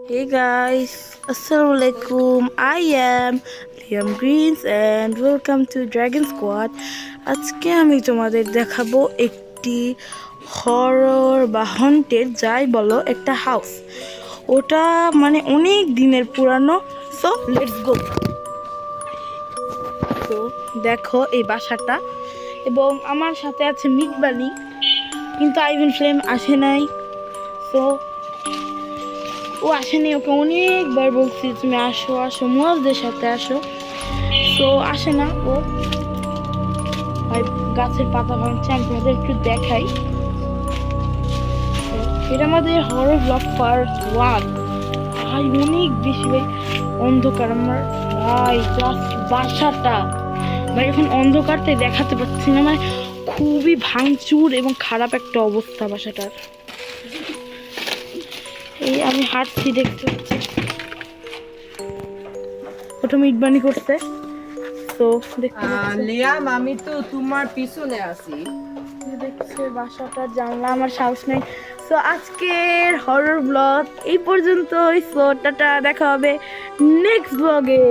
Hey guys, Assalamualaikum. I am Liam Greens and welcome to Dragon Squad. আজকে আমি তোমাদের দেখাবো একটি হরর বা হন্টেড যাই বলো একটা হাউস। ওটা মানে অনেক দিনের পুরানো। So let's go. তো দেখো এই বাসাটা এবং আমার সাথে আছে মিকবানি, কিন্তু আইভেন ফ্লেম আসে নাই। সো ও আসেনি, ওকে অনেকবার বলছি তুমি আসো আসো মুয়াজদের সাথে আসো, তো আসে না ও। আর গাছের পাতা ভাঙছে, আমি তোমাদের একটু দেখাই। এটা আমাদের হরর ব্লগ পার্ট 1। ভাই অনেক বেশি ভাই অন্ধকার আমার ভাই, জাস্ট বাসাটা ভাই এখন অন্ধকারতে দেখাতে পাচ্ছি না, মানে খুবই ভাঙচুর এবং খারাপ একটা অবস্থা বাসাটার। এই আমি হাঁটছি, দেখতে পাচ্ছি ওটা মিটবানি করছে। তো দেখতে পাচ্ছি লিয়াম, আমি তো তোমার পিছনে আছি। দেখছে বাসাটা জানলা, আমার সাহস নেই। সো আজকের হরর ব্লগ এই পর্যন্তই। সো টাটা, দেখা হবে নেক্সট ব্লগে।